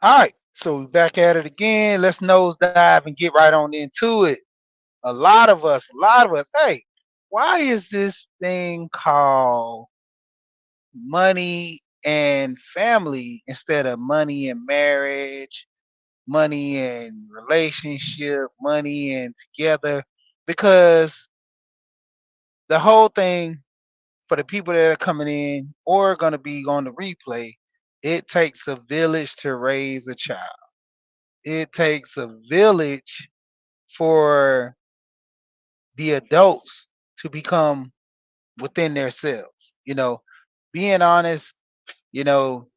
All right, so we back at it again. Let's nose dive and get right on into it. A lot of us, hey, why is this thing called money and family instead of money and marriage, money and relationship, money and together? Because the whole thing for the people that are coming in or going to be on the replay, it takes a village to raise a child. It takes a village for the adults to become within themselves. Being honest, you know,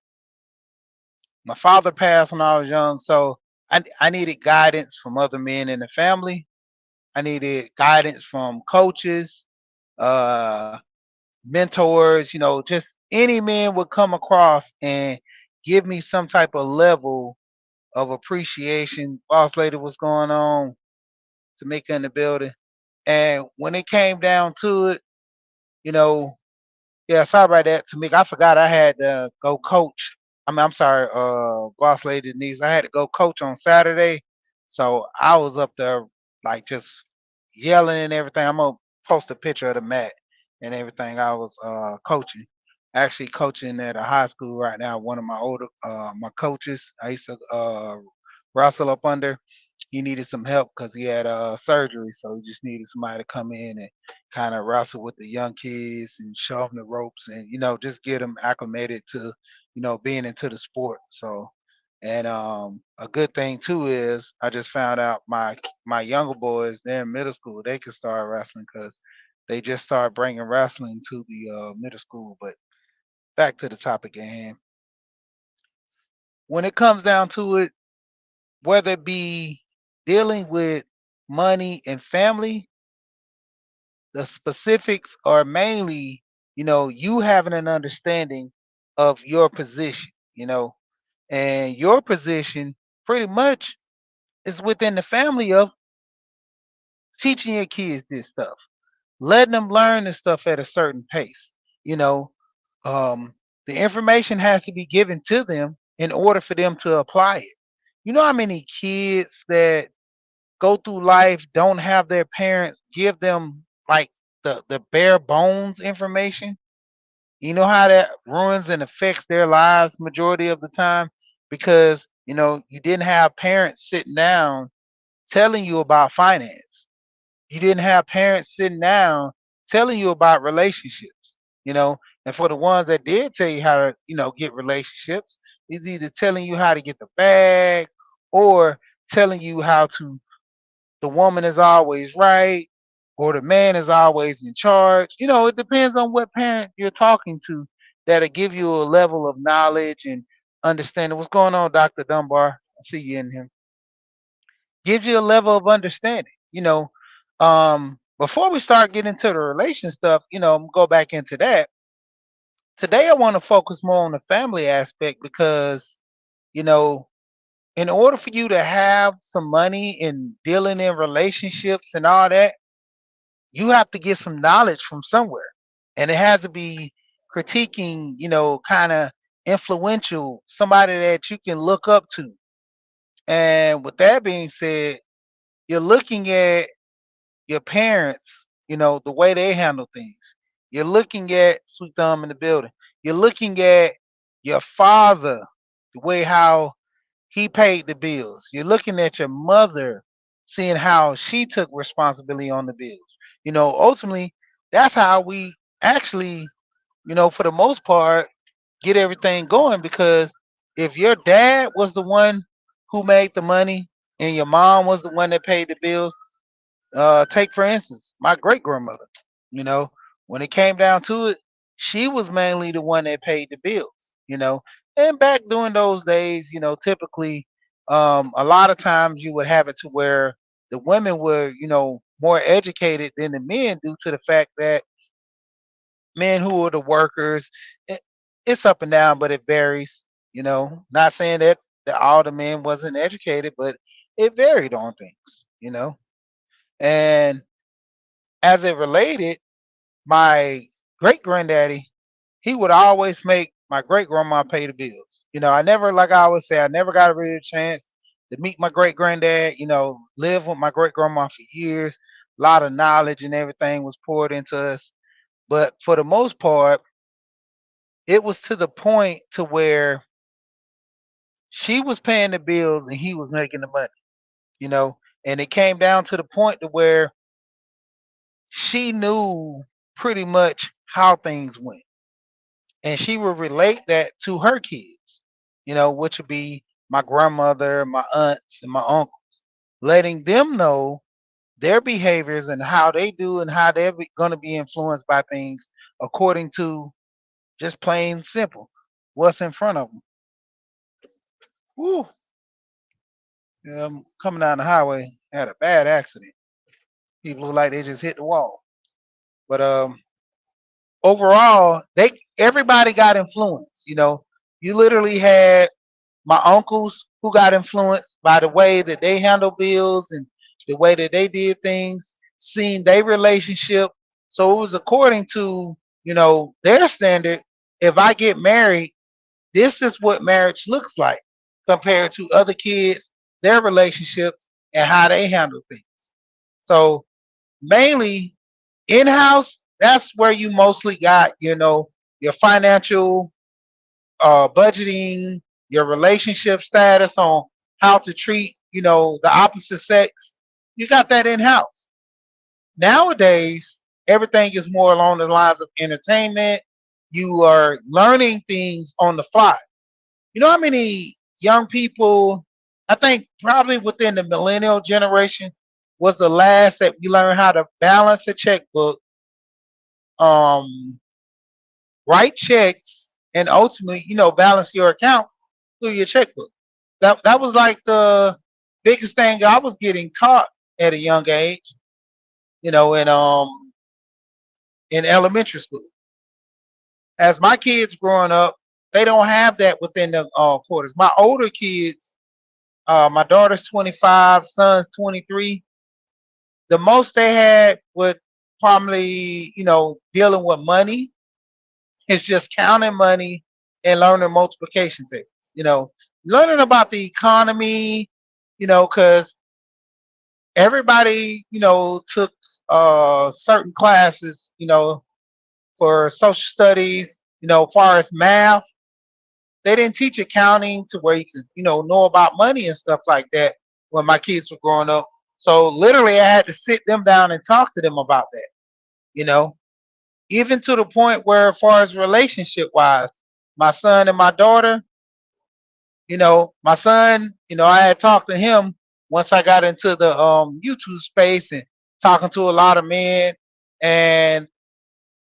my father passed when I was young, so I needed guidance from other men in the family. I needed guidance from coaches, uh, mentors, just any man would come across and give me some type of level of appreciation. Boss lady, what's going on? Tamika in the building. And when it came down to it, you know, yeah, sorry about that, Tamika. I forgot I had to go coach. I'm sorry, boss lady Denise. I had to go coach on Saturday. So I was up there like just yelling and everything. I'm gonna post a picture of the mat and everything. I was coaching. Actually coaching at a high school right now. One of my older my coaches I used to wrestle up under. He needed some help because he had surgery, so he just needed somebody to come in and kind of wrestle with the young kids and show them the ropes and just get them acclimated to being into the sport. So, and a good thing too is I just found out my younger boys, they're in middle school, they can start wrestling because they just started bringing wrestling to the middle school. But back to the topic at hand. When it comes down to it, whether it be dealing with money and family, the specifics are mainly, you having an understanding of your position, and your position pretty much is within the family of teaching your kids this stuff, letting them learn this stuff at a certain pace. You know, um, the information has to be given to them in order for them to apply it. You know how many kids that go through life don't have their parents give them like the bare bones information. You know how that ruins and affects their lives majority of the time because you didn't have parents sitting down telling you about finance. You didn't have parents sitting down telling you about relationships. you know and for the ones that did tell you how to get relationships, it's either telling you how to get the bag or telling you how to the woman is always right or the man is always in charge. It depends on what parent you're talking to that'll give you a level of knowledge and understanding. What's going on, Dr. Dunbar? I see you in here. Gives you a level of understanding. Before we start getting into the relation stuff, go back into that. Today I want to focus more on the family aspect because, you know, in order for you to have some money and dealing in relationships and all that, you have to get some knowledge from somewhere. And it has to be critiquing, kind of influential, somebody that you can look up to. And with that being said, you're looking at your parents, the way they handle things. You're looking at Sweet Thumb in the building. You're looking at your father, the way how he paid the bills. You're looking at your mother, seeing how she took responsibility on the bills. Ultimately, that's how we actually, for the most part, get everything going. Because if your dad was the one who made the money and your mom was the one that paid the bills, take for instance, my great grandmother. You know, when it came down to it, she was mainly the one that paid the bills. And back during those days, typically, a lot of times you would have it to where the women were, more educated than the men due to the fact that men who are the workers, it, it's up and down, but it varies. Not saying that all the men wasn't educated, but it varied on things. And as it related, my great granddaddy, he would always make my great grandma paid the bills. I never, like I always say, I never got a real chance to meet my great granddad. Live with my great grandma for years. A lot of knowledge and everything was poured into us. But for the most part, it was to the point to where she was paying the bills and he was making the money. You know, and it came down to the point to where she knew pretty much how things went, and she would relate that to her kids. Which would be my grandmother, my aunts, and my uncle, letting them know their behaviors and how they do and how they're going to be influenced by things according to just plain simple what's in front of them. Woo. Coming down the highway, had a bad accident. People look like they just hit the wall. But overall, everybody got influenced. You literally had my uncles who got influenced by the way that they handled bills and the way that they did things, seeing their relationship. So it was according to, their standard. If I get married, this is what marriage looks like compared to other kids, their relationships, and how they handle things. So mainly in house, that's where you mostly got, your financial budgeting, your relationship status on how to treat, the opposite sex. You got that in house. Nowadays, everything is more along the lines of entertainment. You are learning things on the fly. You know how many young people, I think probably within the millennial generation, was the last that we learned how to balance a checkbook, um, write checks, and ultimately, balance your account through your checkbook. That was like the biggest thing I was getting taught at a young age, in elementary school. As my kids growing up, they don't have that within the quarters. My older kids, my daughter's 25, son's 23. The most they had with probably, dealing with money is just counting money and learning multiplication tables. Learning about the economy, because everybody, took certain classes, for social studies, as far as math. They didn't teach accounting to where you could, know about money and stuff like that when my kids were growing up. So literally I had to sit them down and talk to them about that, you know, even to the point where as far as relationship wise, my son and my daughter, my son, I had talked to him once I got into the YouTube space and talking to a lot of men, and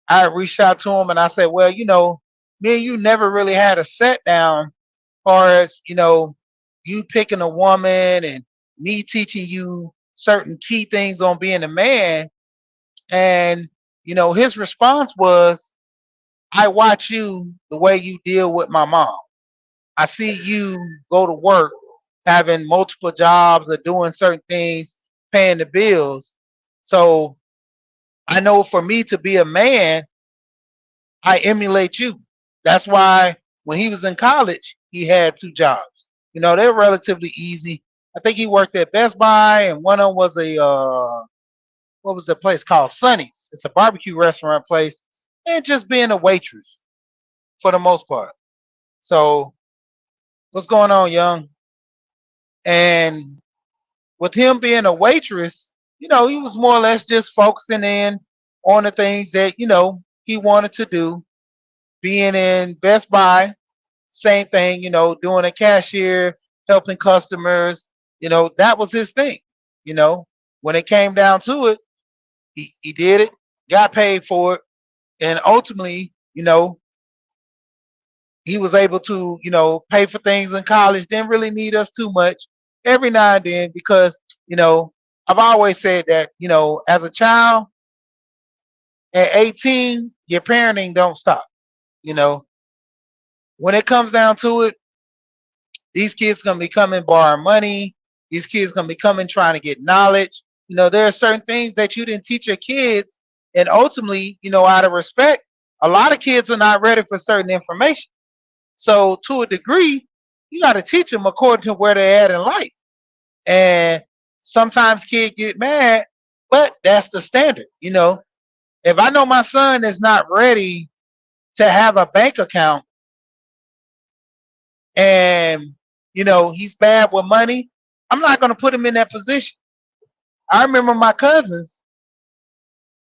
I reached out to him and I said, well, me and you never really had a set down, as far as you picking a woman and me teaching you certain key things on being a man. And his response was, I watch you the way you deal with my mom. I see you go to work having multiple jobs or doing certain things, paying the bills. So I know for me to be a man, I emulate you. That's why when he was in college, he had two jobs. They're relatively easy. I think he worked at Best Buy, and one of them was a what was the place called? Sonny's. It's a barbecue restaurant place, and just being a waitress for the most part. So what's going on, young? And with him being a waitress, he was more or less just focusing in on the things that he wanted to do. Being in Best Buy, same thing, doing a cashier, helping customers, that was his thing. You know, when it came down to it, he did it, got paid for it, and ultimately, he was able to, pay for things in college, didn't really need us too much every now and then because, I've always said that, as a child at 18, your parenting don't stop. You know, when it comes down to it, these kids gonna be coming borrowing money. These kids gonna be coming trying to get knowledge. There are certain things that you didn't teach your kids, and ultimately, out of respect, a lot of kids are not ready for certain information. So to a degree, you got to teach them according to where they're at in life. And sometimes kids get mad, but that's the standard. If I know my son is not ready to have a bank account and he's bad with money, I'm not going to put him in that position. I remember my cousins,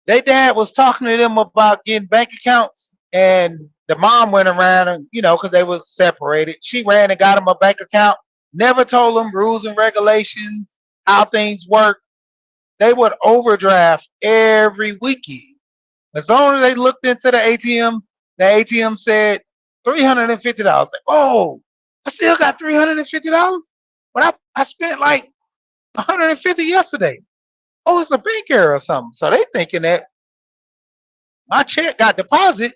their dad was talking to them about getting bank accounts, and the mom went around and because they were separated, she ran and got him a bank account. Never told them rules and regulations, how things work. They would overdraft every weekend. As long as they looked into the ATM said $350. Like, oh, I still got $350, but I spent like 150 yesterday. Oh, it's a bank error or something. So they thinking that my check got deposited.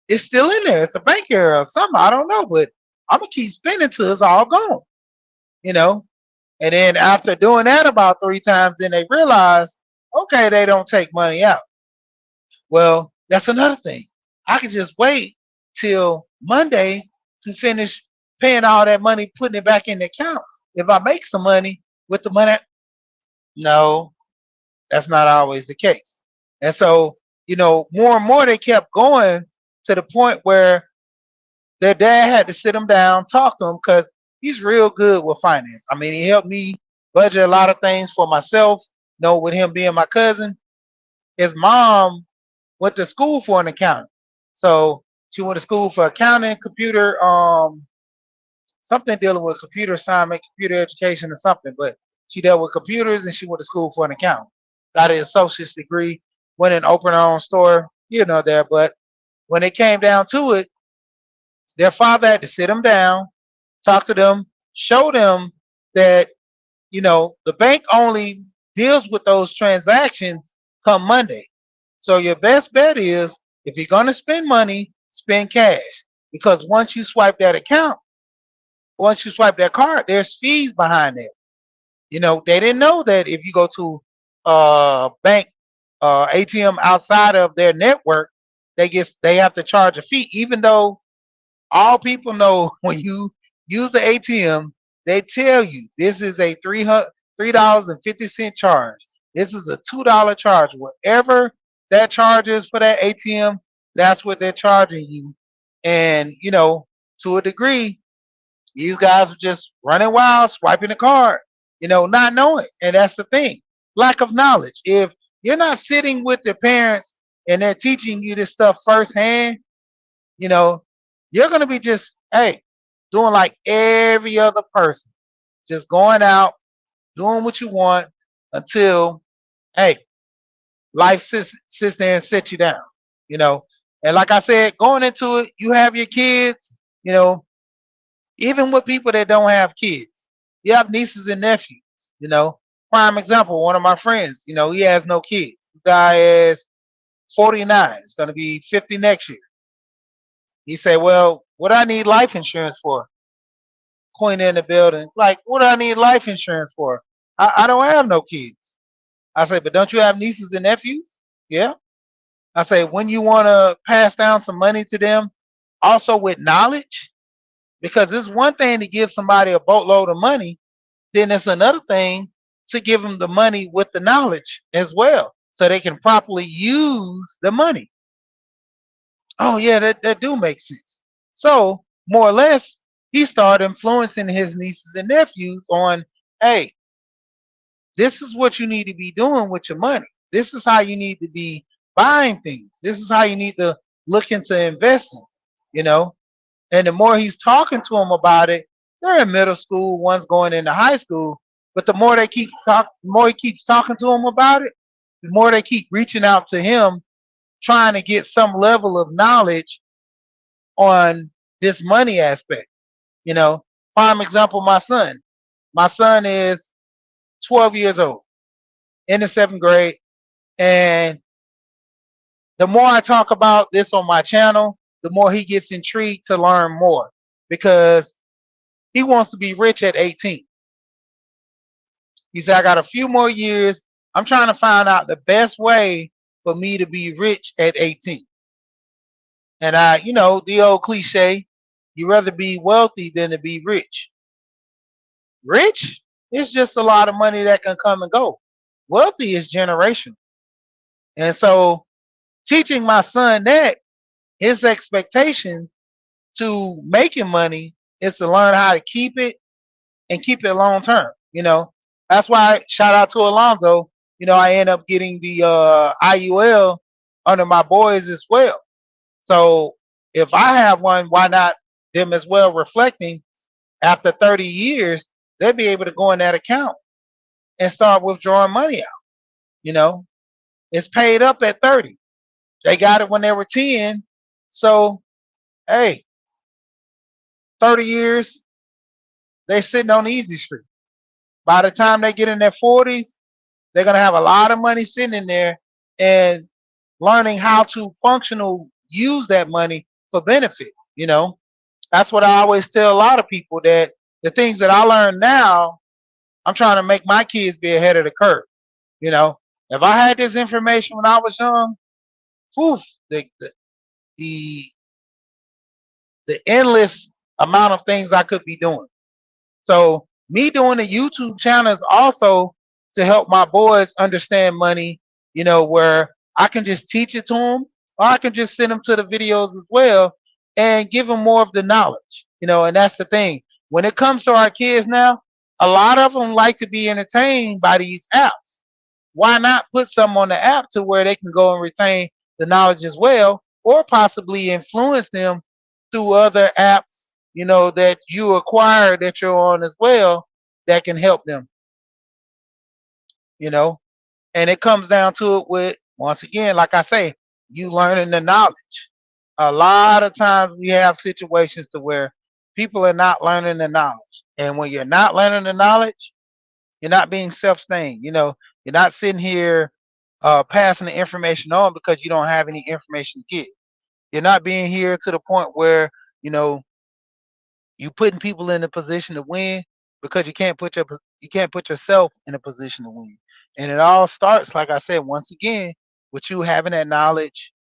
It's still in there. It's a bank error or something. I don't know, but I'm gonna keep spending till it's all gone. You know. And then after doing that about 3 times, then they realize, okay, they don't take money out. Well, that's another thing. I could just wait till Monday to finish paying all that money, putting it back in the account. If I make some money with the money, no, that's not always the case. And so, more and more they kept going to the point where their dad had to sit them down, talk to them, because he's real good with finance. I mean, he helped me budget a lot of things for myself. With him being my cousin, his mom went to school for an accountant. So she went to school for accounting, computer, something dealing with computer assignment, computer education, or something. But she dealt with computers, and she went to school for an accountant. Got an associate's degree, went and opened her own store, there. But when it came down to it, their father had to sit them down, talk to them, show them that the bank only deals with those transactions come Monday. So your best bet is, if you're going to spend money, spend cash, because once you swipe that account, once you swipe that card, there's fees behind it. They didn't know that if you go to bank ATM outside of their network, they have to charge a fee, even though all people know when you use the ATM, they tell you this is a $3.50 charge. This is a $2 charge. Whatever that charge is for that ATM, that's what they're charging you. And to a degree, these guys are just running wild, swiping the card, not knowing. And that's the thing. Lack of knowledge. If you're not sitting with your parents and they're teaching you this stuff firsthand, you know, you're gonna be just, hey, doing like every other person, just going out, doing what you want until, hey, life sits there and sits you down, you know. And like I said, going into it, you have your kids, you know, even with people that don't have kids, you have nieces and nephews, you know. Prime example, one of my friends, he has no kids. This guy is 49, it's gonna be 50 next year. He said, well, what do I need life insurance for? Queen in the building. Like, what do I need life insurance for? I don't have no kids. I say, but don't you have nieces and nephews? Yeah. I say, when you want to pass down some money to them, also with knowledge, because it's one thing to give somebody a boatload of money, then it's another thing to give them the money with the knowledge as well, so they can properly use the money. Oh yeah, that do make sense. So more or less, he started influencing his nieces and nephews on, hey, this is what you need to be doing with your money. This is how you need to be buying things. This is how you need to look into investing, you know. And the more he's talking to them about it, they're in middle school, one's going into high school. But the more he keeps talking to them about it, the more they keep reaching out to him, trying to get some level of knowledge on this money aspect. You know, prime example, my son. My son is 12 years old, in the 7th grade. And the more I talk about this on my channel, the more he gets intrigued to learn more, because he wants to be rich at 18. He said, I got a few more years. I'm trying to find out the best way for me to be rich at 18. And the old cliche, You rather be wealthy than to be rich. Rich is just a lot of money that can come and go. Wealthy is generational. And so teaching my son that his expectation to making money is to learn how to keep it and keep it long term. That's why shout out to Alonzo. I end up getting the IUL under my boys as well. So if I have one, why not them as well? Reflecting after 30 years, they'll be able to go in that account and start withdrawing money out. You know, it's paid up at 30. They got it when they were 10. So, hey, 30 years, they sitting on the easy street. By the time they get in their 40s, they're going to have a lot of money sitting in there and learning how to functional use that money for benefit. That's what I always tell a lot of people, that the things that I learn now, I'm trying to make my kids be ahead of the curve. You know, if I had this information when I was young, whew, the the the, the endless amount of things I could be doing. So me doing the YouTube channel is also to help my boys understand money, where I can just teach it to them, or I can just send them to the videos as well and give them more of the knowledge, and that's the thing. When it comes to our kids now, a lot of them like to be entertained by these apps. Why not put some on the app to where they can go and retain the knowledge as well, or possibly influence them through other apps, that you acquire that you're on as well, that can help them, you know. And it comes down to it with, once again, like I say, you learning the knowledge. A lot of times we have situations to where people are not learning the knowledge. And when you're not learning the knowledge, you're not being self-sustained. You're not sitting here passing the information on because you don't have any information to give. You're not being here to the point where you know you putting people in a position to win, because you can't put yourself in a position to win. And it all starts, like I said, once again, with you having that knowledge,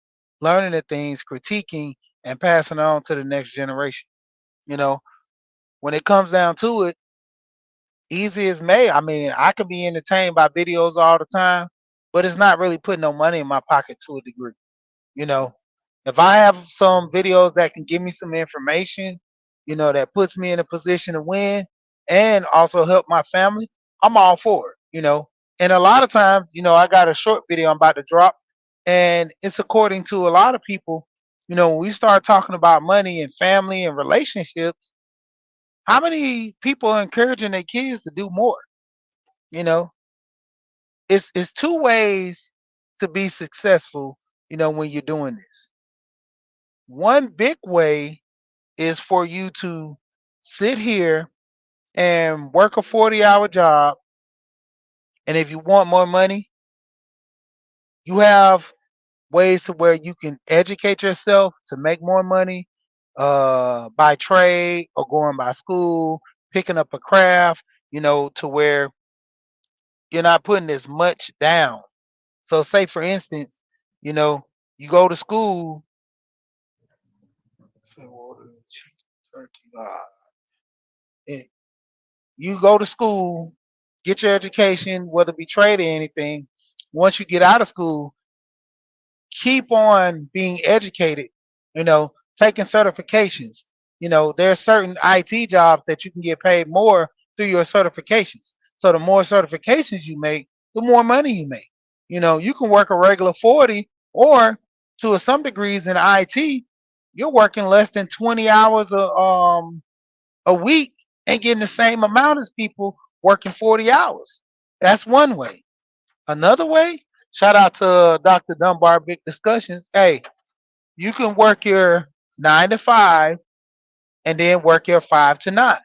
learning the things, critiquing, and passing it on to the next generation. You know, when it comes down to it, easy as May. I mean, I could be entertained by videos all the time, but it's not really putting no money in my pocket to a degree. You know, if I have some videos that can give me some information, that puts me in a position to win and also help my family, I'm all for it. And a lot of times, I got a short video I'm about to drop, and it's according to a lot of people. When we start talking about money and family and relationships, how many people are encouraging their kids to do more? You know, it's two ways to be successful, when you're doing this. One big way is for you to sit here and work a 40-hour job. And if you want more money, you have ways to where you can educate yourself to make more money, by trade or going by school, picking up a craft, to where you're not putting as much down. So, say for instance, you know, you go to school. Say water, chicken, turkey, and you go to school, get your education, whether it be trade or anything. Once you get out of school, keep on being educated, taking certifications. There are certain IT jobs that you can get paid more through your certifications. So the more certifications you make, the more money you make. You can work a regular 40, or to some degrees in IT, you're working less than 20 hours a week and getting the same amount as people working 40 hours. That's one way. Another way, shout out to Dr. Dunbar, Big Discussions. Hey, you can work your 9 to 5 and then work your 5 to 9.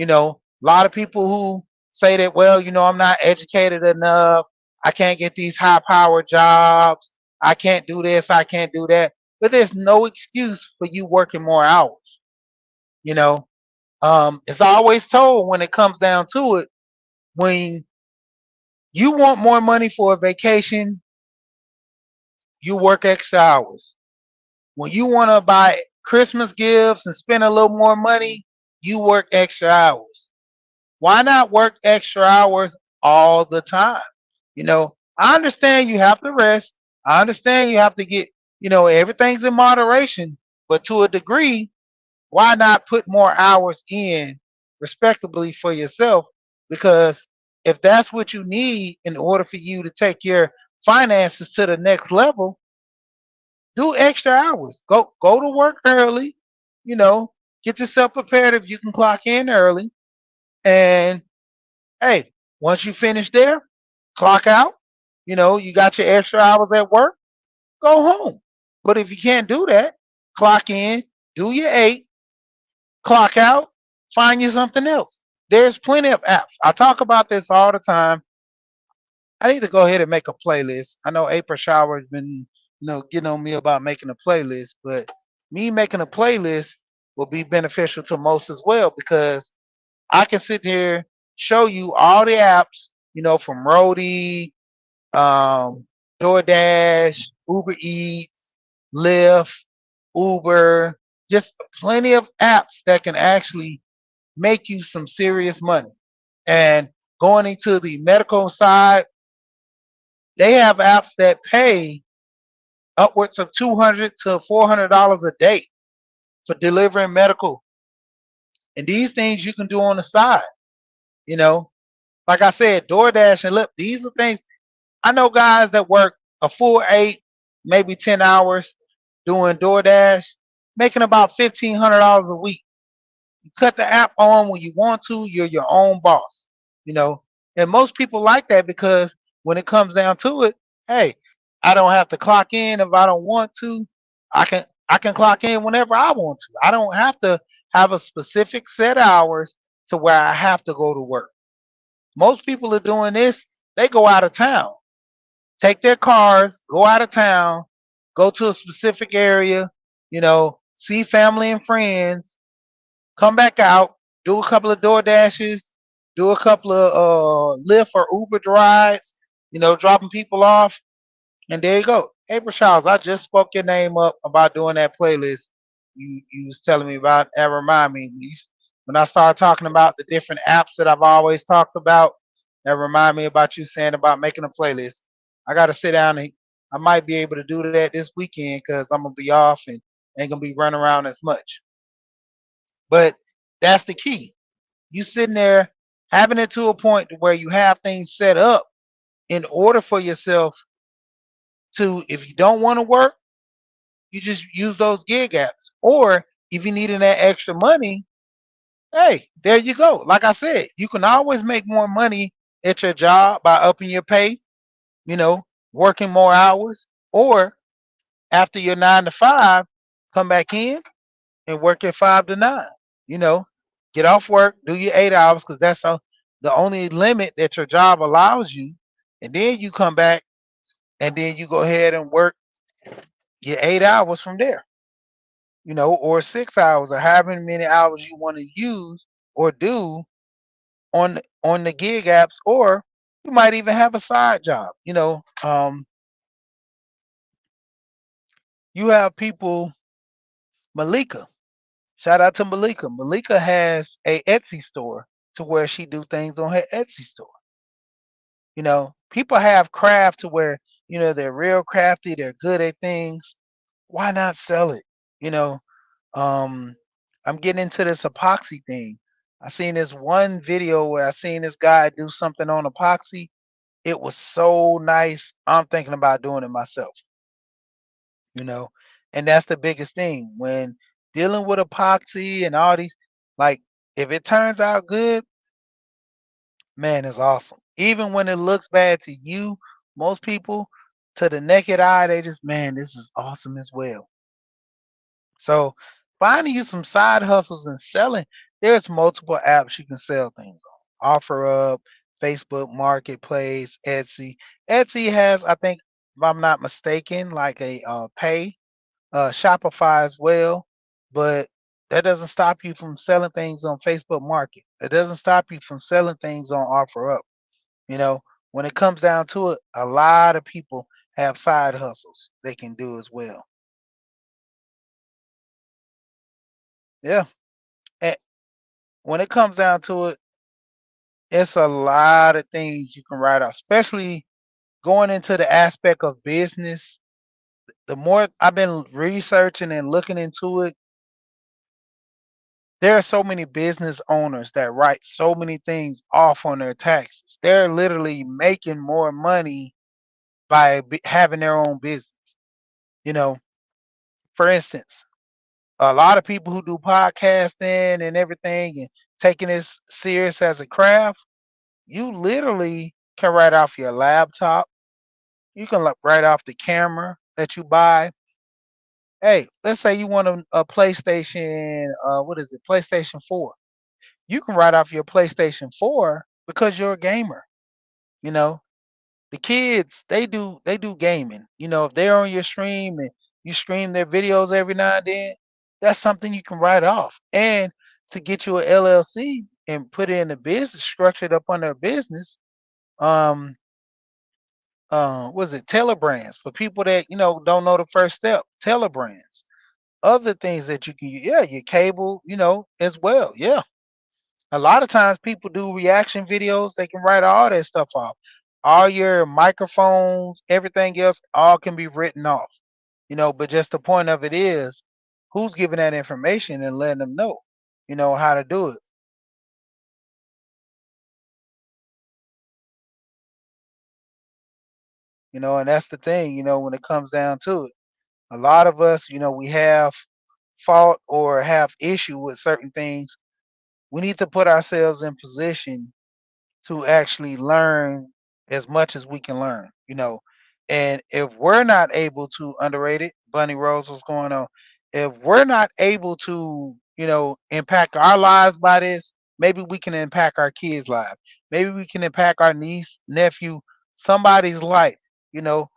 A lot of people who say that, well, I'm not educated enough. I can't get these high powered jobs. I can't do this. I can't do that. But there's no excuse for you working more hours. You know, it's always told when it comes down to it, when you want more money for a vacation, you work extra hours. When you want to buy Christmas gifts and spend a little more money, you work extra hours. Why not work extra hours all the time? I understand you have to rest. I understand you have to get, everything's in moderation, but to a degree, why not put more hours in respectably for yourself? Because if that's what you need in order for you to take your finances to the next level, do extra hours. Go to work early, you know, get yourself prepared if you can clock in early. And hey, once you finish there, clock out. You got your extra hours at work, go home. But if you can't do that, clock in, do your 8, clock out, find you something else. There's plenty of apps. I talk about this all the time. I need to go ahead and make a playlist. I know April Shower has been, getting on me about making a playlist, but me making a playlist will be beneficial to most as well because I can sit here, show you all the apps, from Roadie, um, DoorDash, Uber Eats, Lyft, Uber, just plenty of apps that can actually make you some serious money. And going into the medical side, they have apps that pay upwards of $200 to $400 a day for delivering medical. And these things you can do on the side. You know, like I said, DoorDash and Lyft. These are things I know guys that work a full 8, maybe 10 hours doing DoorDash, making about $1,500 a week. You cut the app on when you want to. You're your own boss. You know, and most people like that because when it comes down to it, hey, I don't have to clock in if I don't want to. I can clock in whenever I want to. I don't have to have a specific set hours to where I have to go to work. Most people are doing this. They go out of town, take their cars, go out of town, go to a specific area, see family and friends, come back out, do a couple of Door Dashes, do a couple of Lyft or Uber rides, dropping people off, and there you go. April Charles, I just spoke your name up about doing that playlist you was telling me about. That remind me when I started talking about the different apps that I've always talked about. That remind me about you saying about making a playlist. I got to sit down and I might be able to do that this weekend because I'm gonna be off and ain't gonna be running around as much. But that's the key. You sitting there having it to a point to where you have things set up in order for yourself to, if you don't want to work, you just use those gig apps. Or if you needing that extra money, hey, there you go. Like I said, you can always make more money at your job by upping your pay, you know, working more hours, or after your 9 to 5, come back in and work at 5 to 9. You know, get off work, do your 8 hours because that's the only limit that your job allows you, and then you come back and then you go ahead and work your 8 hours from there. Or 6 hours, or however many hours you want to use or do on the gig apps, or you might even have a side job. You have people, Malika. Shout out to Malika. Malika has a Etsy store to where she do things on her Etsy store. People have craft to where they're real crafty, they're good at things. Why not sell it? You know, um, I'm getting into this epoxy thing. I seen this one video where I seen this guy do something on epoxy. It was so nice. I'm thinking about doing it myself, you know. And that's the biggest thing when dealing with epoxy and all these, like, if it turns out good, man, it's awesome. Even when it looks bad to you, most people, to the naked eye, they just, man, this is awesome as well. So finding you some side hustles and selling, there's multiple apps you can sell things on. OfferUp, Facebook Marketplace, Etsy. Etsy has, I think, if I'm not mistaken, like a pay, Shopify as well. But that doesn't stop you from selling things on Facebook Market. It doesn't stop you from selling things on OfferUp. You know, when it comes down to it, a lot of people have side hustles they can do as well. Yeah. And when it comes down to it, it's a lot of things you can write off, especially going into the aspect of business. The more I've been researching and looking into it, there are so many business owners that write so many things off on their taxes. They're literally making more money by having their own business. You know, for instance, a lot of people who do podcasting and everything and taking this serious as a craft, you literally can write off your laptop. You can write off the camera that you buy. Hey, let's say you want a PlayStation, what is it, PlayStation 4. You can write off your PlayStation 4 because you're a gamer. You know, the kids they do gaming. You know, if they're on your stream and you stream their videos every now and then, that's something you can write off. And to get you a LLC and put it in a business, structured up under a business, um, was it Telebrands for people that don't know the first step? Telebrands, other things that you can, yeah, your cable, as well, yeah. A lot of times people do reaction videos, they can write all that stuff off. All your microphones, everything else, all can be written off. But just the point of it is who's giving that information and letting them know, how to do it. And that's the thing, when it comes down to it. A lot of us, we have fault or have issue with certain things. We need to put ourselves in position to actually learn as much as we can learn. And if we're not able to underrate it, Bunny Rose, what's going on? If we're not able to, impact our lives by this, maybe we can impact our kids' lives. Maybe we can impact our niece, nephew, somebody's life, you know,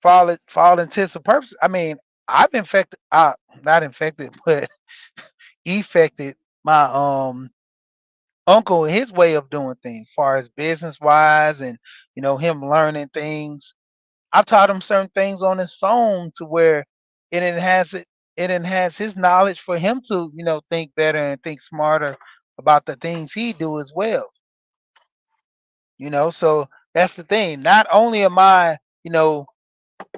for all intents and purposes. I mean, I've infected not infected, but affected my uncle and his way of doing things, far as business wise, and him learning things. I've taught him certain things on his phone to where it enhance his knowledge for him to think better and think smarter about the things he do as well. So that's the thing. Not only am I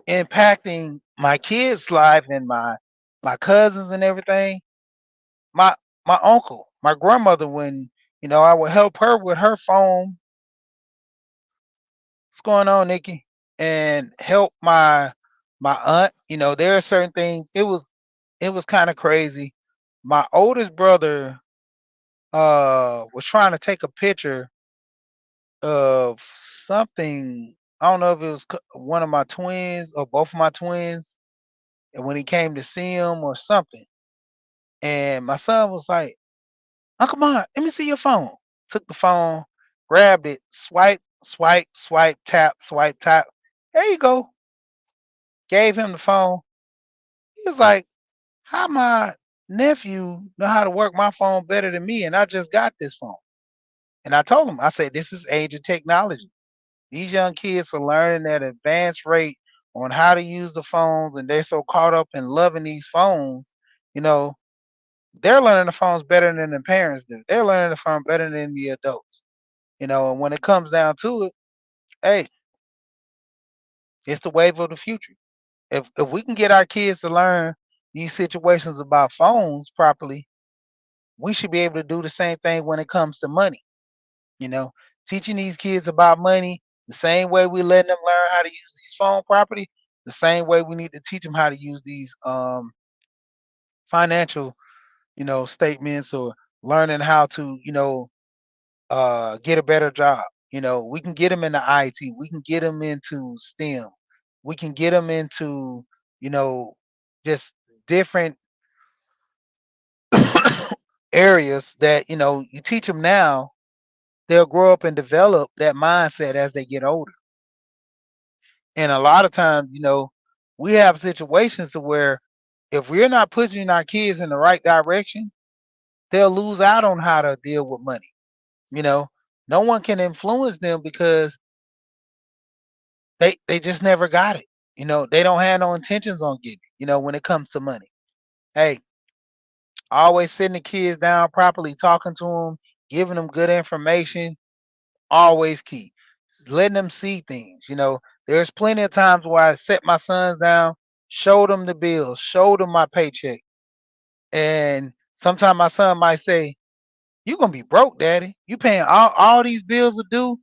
impacting my kids' life and my cousins and everything, my my uncle, my grandmother, when I would help her with her phone. What's going on, Nikki? And help my aunt. There are certain things. It was kind of crazy. My oldest brother was trying to take a picture of something. I don't know if it was one of my twins or both of my twins, and when he came to see him or something. And my son was like, "Uncle Mark, let me see your phone." Took the phone, grabbed it, swipe, swipe, swipe, tap, swipe, tap. There you go. Gave him the phone. He was like, "How my nephew know how to work my phone better than me, and I just got this phone?" And I told him, I said, "This is age of technology. These young kids are learning at an advanced rate on how to use the phones, and they're so caught up in loving these phones. You know, they're learning the phones better than the parents do. They're learning the phone better than the adults. And when it comes down to it, hey, it's the wave of the future. If we can get our kids to learn these situations about phones properly, we should be able to do the same thing when it comes to money. You know, Teaching these kids about money the same way we letting them learn how to use these phone property, the same way we need to teach them how to use these financial, statements, or learning how to, get a better job. We can get them into IT, we can get them into STEM, we can get them into, you know, just different areas that you teach them now, they'll grow up and develop that mindset as they get older. And a lot of times, we have situations to where if we're not pushing our kids in the right direction, they'll lose out on how to deal with money. You know, no one can influence them because they just never got it. They don't have no intentions on getting it, when it comes to money. Hey, Always sitting the kids down properly, talking to them, giving them good information, always key. Letting them see things. There's plenty of times where I set my sons down, showed them the bills, showed them my paycheck. And sometimes my son might say, "You gonna be broke, daddy. You paying all these bills are due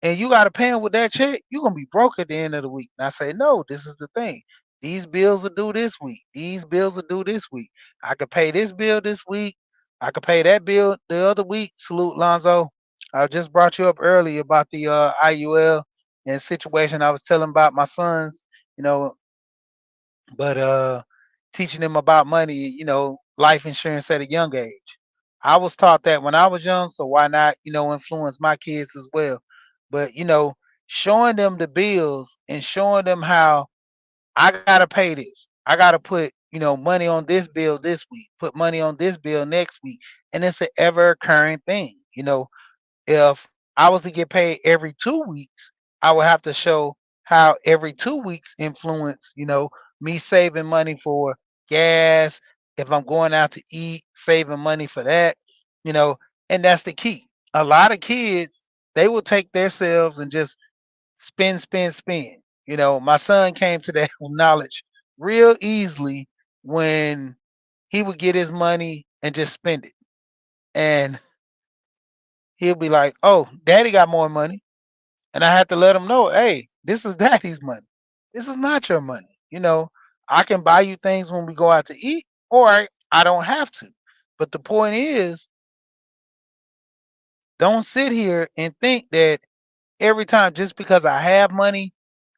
and you got to pay them with that check, you're going to be broke at the end of the week." And I say, no, this is the thing. These bills are due this week. These bills are due this week. I could pay this bill this week. I could pay that bill the other week. Salute, Lonzo. I just brought you up earlier about the IUL and situation I was telling about my sons, you know, but teaching them about money, life insurance at a young age. I was taught that when I was young, so why not, influence my kids as well? But showing them the bills and showing them how I gotta pay this. I gotta put, money on this bill this week, put money on this bill next week. And it's an ever occurring thing. If I was to get paid every 2 weeks, I would have to show how every 2 weeks influence, me saving money for gas. If I'm going out to eat, saving money for that, you know, and that's the key. A lot of kids, they will take themselves and just spend, spend, spend. My son came to that knowledge real easily when he would get his money and just spend it. And he'll be like, "Oh, daddy got more money." And I have to let him know, "Hey, this is daddy's money. This is not your money. I can buy you things when we go out to eat, or I don't have to." But the point is, don't sit here and think that every time just because I have money,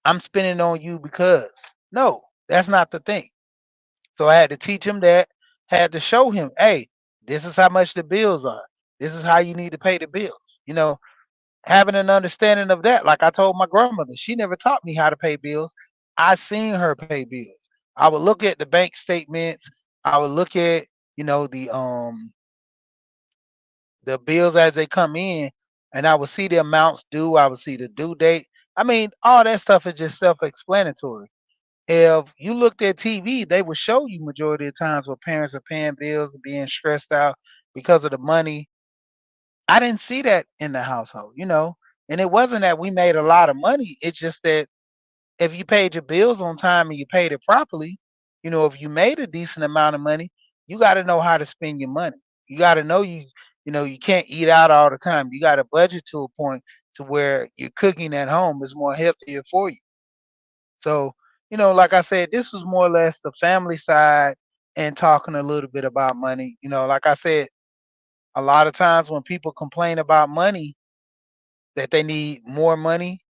I'm spending on you because. No, that's not the thing. So I had to teach him that, had to show him, "Hey, this is how much the bills are. This is how you need to pay the bills." Having an understanding of that, like I told my grandmother, she never taught me how to pay bills. I seen her pay bills. I would look at the bank statements. I would look at, the bills as they come in, and I would see the amounts due. I would see the due date. I mean, all that stuff is just self-explanatory. If you looked at TV, they would show you majority of times where parents are paying bills, being stressed out because of the money. I didn't see that in the household. And it wasn't that we made a lot of money. It's just that if you paid your bills on time and you paid it properly, if you made a decent amount of money, you got to know how to spend your money. You got to know you can't eat out all the time. You got to budget to a point to where your cooking at home is more healthier for you. So, like I said, this was more or less the family side and talking a little bit about money. Like I said, a lot of times when people complain about money, that they need more money,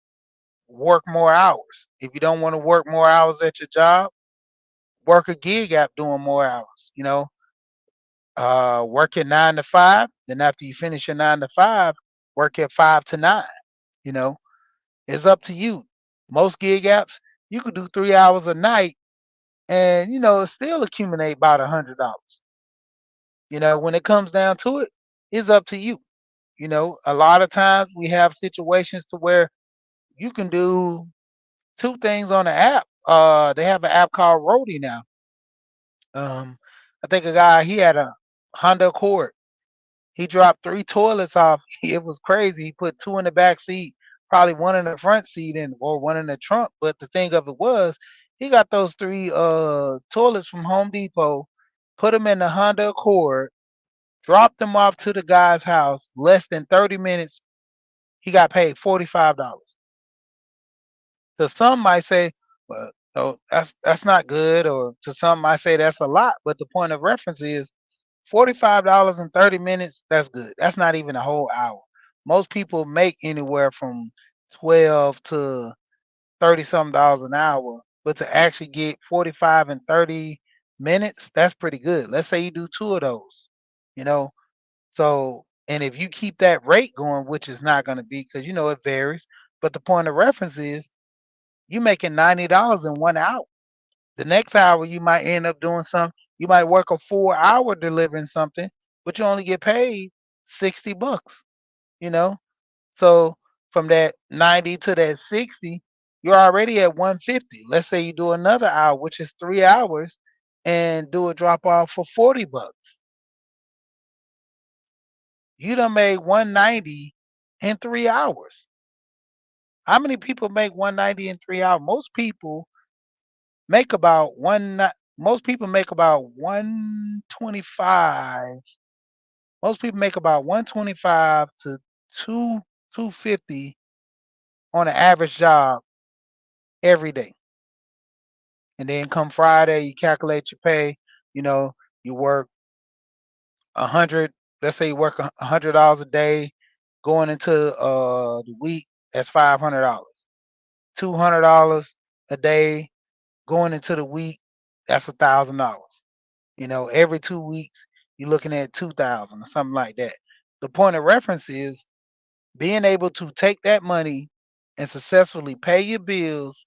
work more hours. If you don't want to work more hours at your job, work a gig app doing more hours. Work at 9 to 5. Then after you finish your 9 to 5, work at 5 to 9. You know, it's up to you. Most gig apps, you could do 3 hours a night, and it still accumulate about $100. When it comes down to it, it's up to you. A lot of times we have situations to where you can do two things on the app. They have an app called Roadie now. I think a guy, he had a Honda Accord. He dropped three toilets off. It was crazy. He put two in the back seat, probably one in the front seat, and or one in the trunk. But the thing of it was, he got those three toilets from Home Depot, put them in the Honda Accord, dropped them off to the guy's house. Less than 30 minutes, he got paid $45. So some might say, well, no, that's not good, or to some might say that's a lot. But the point of reference is $45 in 30 minutes. That's good. That's not even a whole hour. Most people make anywhere from 12 to 30 something dollars an hour, but to actually get 45 and 30 minutes, that's pretty good. Let's say you do two of those, you know. So, and if you keep that rate going, which is not going to be, because it varies, but the point of reference is you making $90 in 1 hour. The next hour you might end up doing something. You might work a 4 hour delivering something, but you only get paid $60. You know, so from that 90 to that 60, you're already at 150. Let's say you do another hour, which is 3 hours, and do a drop off for $40. You done made 190 in 3 hours. How many people make 190 in 3 hours? Make about most people make about 125. Most people make about 125 to 2 250 on an average job every day. And then come Friday, you calculate your pay. You know, you work 100. Let's say you work $100 a day, going into the week. That's $500. $200 a day going into the week. That's $1,000. Every 2 weeks you're looking at 2,000 or something like that. The point of reference is being able to take that money and successfully pay your bills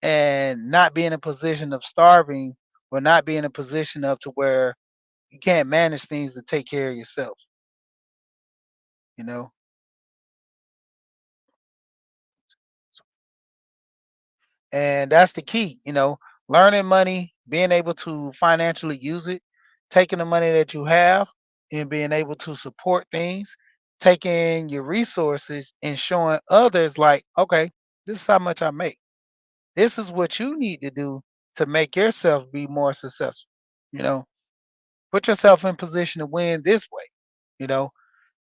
and not be in a position of starving or not be in a position of to where you can't manage things to take care of yourself, you know. And that's the key, learning money, being able to financially use it, taking the money that you have and being able to support things, taking your resources and showing others like, okay, this is how much I make. This is what you need to do to make yourself be more successful. You know, put yourself in position to win this way. You know,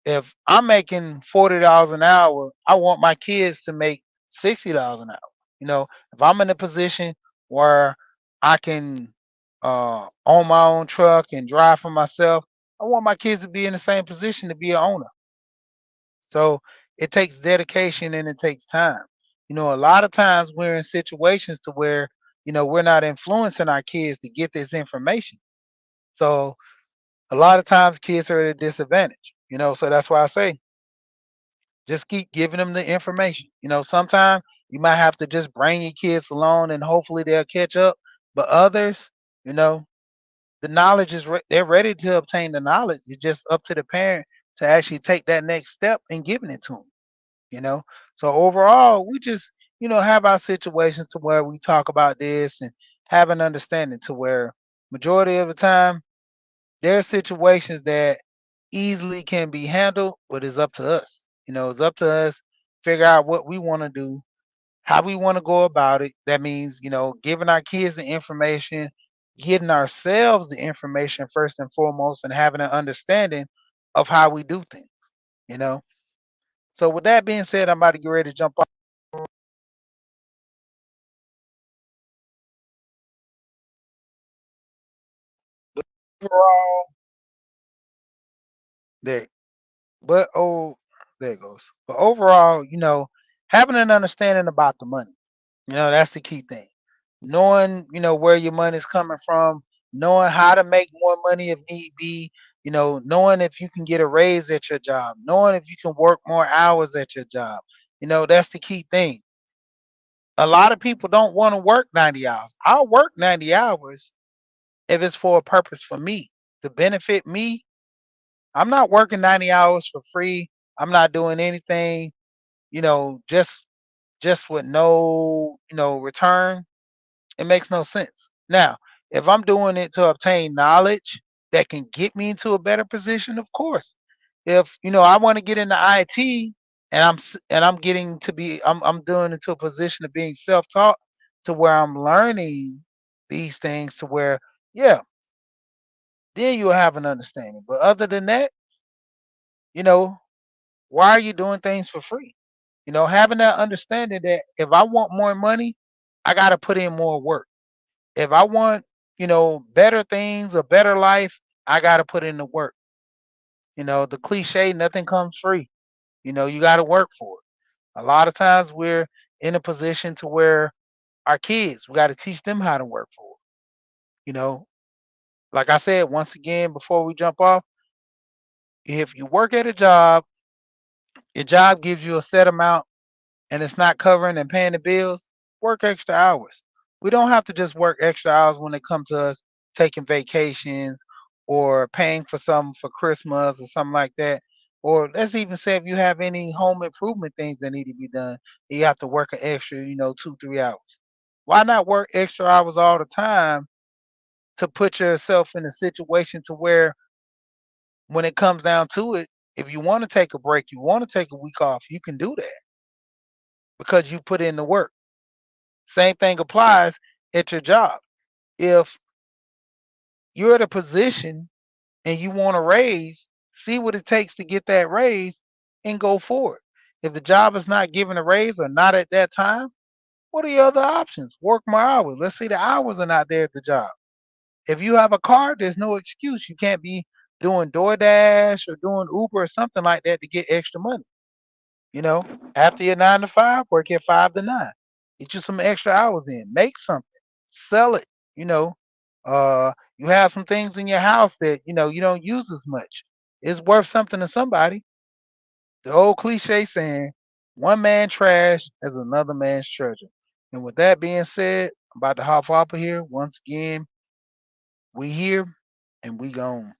if I'm making $40 an hour, I want my kids to make $60 an hour. If I'm in a position where I can own my own truck and drive for myself, I want my kids to be in the same position to be an owner. So it takes dedication and it takes time. A lot of times we're in situations to where, we're not influencing our kids to get this information. So a lot of times kids are at a disadvantage, so that's why I say just keep giving them the information. Sometimes you might have to just bring your kids along and hopefully they'll catch up. But others, you know, the knowledge is they're ready to obtain the knowledge. It's just up to the parent to actually take that next step and giving it to them. You know, so overall, we just have our situations to where we talk about this and have an understanding to where majority of the time there are situations that easily can be handled, but it's up to us. It's up to us figure out what we want to do, how we want to go about it. That means, giving our kids the information, getting ourselves the information first and foremost, and having an understanding of how we do things, you know. So with that being said, I'm about to get ready to jump off overall. There, but there it goes. But overall, having an understanding about the money. That's the key thing. Knowing, where your money's coming from, knowing how to make more money if need be, knowing if you can get a raise at your job, knowing if you can work more hours at your job. That's the key thing. A lot of people don't want to work 90 hours. I'll work 90 hours if it's for a purpose for me to benefit me. I'm not working 90 hours for free. I'm not doing anything, just with no, return. It makes no sense. Now, if I'm doing it to obtain knowledge that can get me into a better position, of course. If I want to get into IT and I'm getting to be I'm doing into a position of being self-taught to where I'm learning these things to where yeah, then you'll have an understanding. But other than that, you know, why are you doing things for free? Having that understanding that if I want more money, I got to put in more work. If I want, better things, a better life, I got to put in the work. The cliche, nothing comes free. You got to work for it. A lot of times we're in a position to where our kids, we got to teach them how to work for it. You know, like I said, once again, before we jump off, if you work at a job, your job gives you a set amount and it's not covering and paying the bills, work extra hours. We don't have to just work extra hours when it comes to us taking vacations or paying for something for Christmas or something like that. Or let's even say if you have any home improvement things that need to be done, you have to work an extra, 2, 3 hours. Why not work extra hours all the time to put yourself in a situation to where when it comes down to it, If you want to take a break, you want to take a week off, you can do that because you put in the work. Same thing applies at your job. If you're at a position and you want a raise, see what it takes to get that raise and go for it. If the job is not giving a raise or not at that time, what are your other options? Work more hours. Let's say the hours are not there at the job. If you have a car, there's no excuse. You can't be doing DoorDash or doing Uber or something like that to get extra money. You know, after your 9 to 5, work your 5 to 9. Get you some extra hours in. Make something. Sell it. You know, you have some things in your house that you don't use as much. It's worth something to somebody. The old cliche saying, "One man trash is another man's treasure." And with that being said, I'm about to hop off of here once again. We here and we gone.